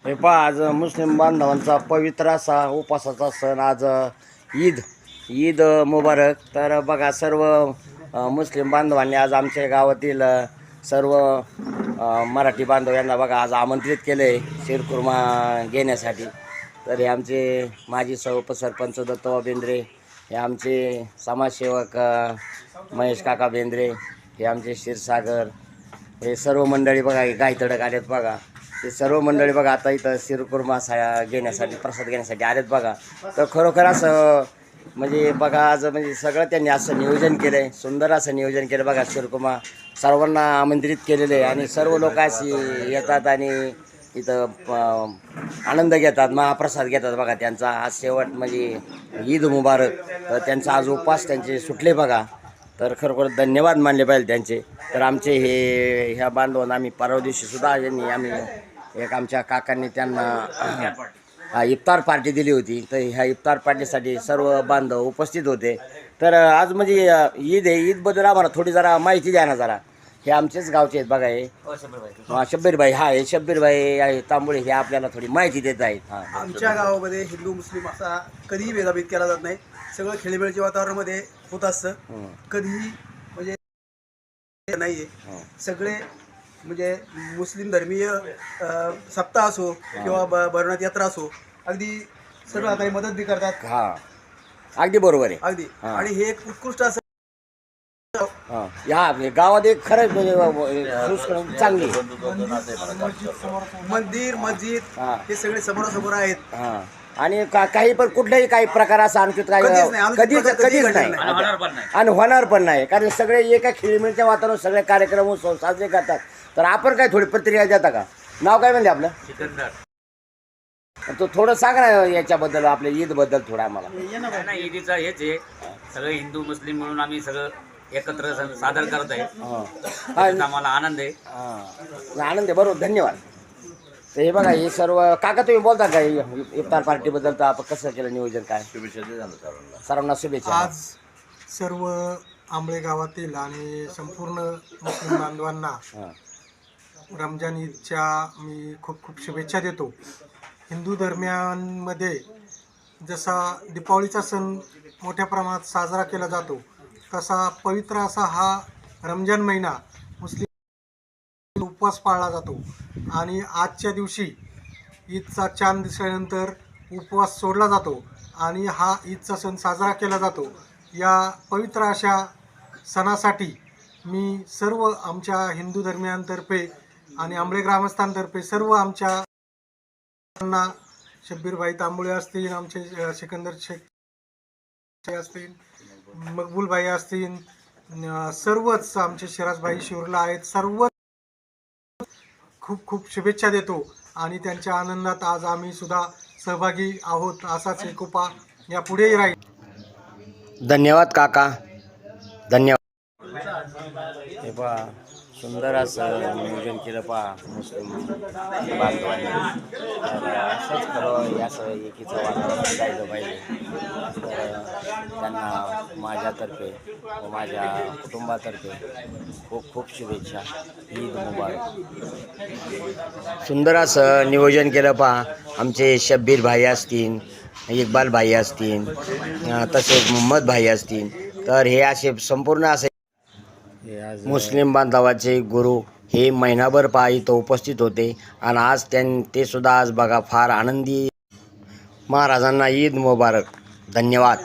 हे पहा, आज मुस्लिम बांधवांचा पवित्र असा उपासाचा सण आज ईद ईद मुबारक. तर बघा, सर्व मुस्लिम बांधवांनी आज आमच्या गावातील सर्व मराठी बांधव यांना बघा आज आमंत्रित केले शिरखुर्मा घेण्यासाठी. तर हे आमचे माजी उपसरपंच दत्तवा बेंद्रे, हे आमचे समाजसेवक महेश काका बेंद्रे, हे आमचे क्षीरसागर, हे सर्व मंडळी बघा गायतडक आलेत बघा. हे सर्व मंडळी बघा आता इथं शिरखुर्मा घेण्यासाठी, प्रसाद घेण्यासाठी आलेत बघा. तर खरोखर असं म्हणजे बघा आज म्हणजे सगळं त्यांनी असं नियोजन केलं आहे, सुंदर असं नियोजन केलं बघा. शिरखुर्मा सर्वांना आमंत्रित केलेले आहे आणि सर्व लोक अशी येतात आणि इथं आनंद घेतात, महाप्रसाद घेतात बघा. त्यांचा आज शेवट म्हणजे ईद मुबारक. तर त्यांचा आज उपवास त्यांचे सुटले बघा. तर खरोखर धन्यवाद मानले पाहिजे त्यांचे. तर आमचे ह्या बांधवांना आम्ही परवा दिवशी सुद्धा यांनी आम्ही एक आमच्या काकांनी त्यांना इफ्तार पार्टी दिली होती. तर ह्या इफ्तार पार्टीसाठी सर्व बांधव उपस्थित होते. तर आज म्हणजे ईद आहे, ईदबद्दल आम्हाला थोडी जरा माहिती द्या ना जरा. हे आमचेच गावचे आहेत बघा, हे शब्बीरभाई, हा हे शब्बीरभाई आहे तांबुळे, हे आपल्याला थोडी माहिती देत आहेत. आमच्या गावामध्ये हिंदू मुस्लिम असा कधीही भेदाभेद केला जात नाही. सगळं खेळीमेळीच्या वातावरणामध्ये होत असतं. कधीही म्हणजे नाहीये. सगळे म्हणजे मुस्लिम धर्मीय सप्ताह असो किंवा भरवनाथ यात्रा असो, अगदी सर्व काही मदत बी करतात. हा, अगदी बरोबर आहे, अगदी. आणि हे एक उत्कृष्ट असं ह्या गावात एक खरंच म्हणजे चांगली मंदिर मस्जिद हे सगळे समोरासमोर आहेत. आणि काही पण कुठलाही काही प्रकार असा आणखी काही कधीच नाही आणि होणार पण नाही. कारण सगळे एका खेळीमेळीच्या वातावरणात सगळे कार्यक्रम उत्सव साजरे करतात. तर आपण काय थोडी प्रतिक्रिया देता का? नाव काय म्हणले आपलं? तो थोडं सांग ना याच्याबद्दल, आपल्या ईद बद्दल थोडं आम्हाला. ईदीचा हेच आहे, सगळे हिंदू मुस्लिम म्हणून आम्ही सगळं एकत्र सादर करत आहे. आम्हाला आनंद आहे. आनंद आहे, बरोबर, धन्यवाद. तर हे बघा, हे सर्व काका तुम्ही बोलता का इफ्तार पार्टीबद्दल? तर आपण कसं केलं नियोजन, काय सर्वांना शुभेच्छा. आज सर्व आंबळे गावातील आणि संपूर्ण मुस्लिम बांधवांना रमजान ईदच्या मी खूप खूप शुभेच्छा देतो. हिंदू धर्मियांमध्ये जसा दीपावलीचा सण मोठ्या प्रमाणात साजरा केला जातो, तसा पवित्र असा हा रमजान महिना मुस्लिम उपवास पाळला जातो. आणि आजच्या दिवशी ईदचा चांद दिसल्यानंतर उपवास सोडला जातो आणि हा ईदचा सण साजरा केला जातो. या पवित्र अशा सणासाठी मी सर्व आमच्या हिंदू धर्मियांतर्फे आणि आंबळे ग्रामस्थांतर्फे सर्व आमच्या शब्बीरभाई तांबुळे असतील, आमचे सिकंदर शेख असतील, मकबूलभाई असतील, सर्वच आमचे शिराजभाई शिवरला आहेत, सर्व खूप खूप शुभेच्छा देतो. आणि त्यांच्या आनंदात आज आम्ही सुद्धा सहभागी आहोत. असाच एकोपा यापुढेही राहील. धन्यवाद काका, धन्यवाद. हे पहा, सुंदर असं नियोजन केलं पहा मुस्लिम बांधवांनी. असंच खरं असं एकीचं वातावरण जायचं पाहिजे. तर त्यांना माझ्यातर्फे व माझ्या कुटुंबातर्फे खूप खूप शुभेच्छा. ईद मुबारक. सुंदर असं नियोजन केलं पहा. आमचे शब्बीर भाई असतील, इक्बाल भाई असतील, तसेच मोहम्मद भाई असतील. तर हे असे संपूर्ण असे मुस्लिम बांधवाचे गुरु हे महिनाभर पहा इथं उपस्थित होते. आणि आज ते सुद्धा आज बघा फार आनंदी. महाराजांना ईद मुबारक. धन्यवाद.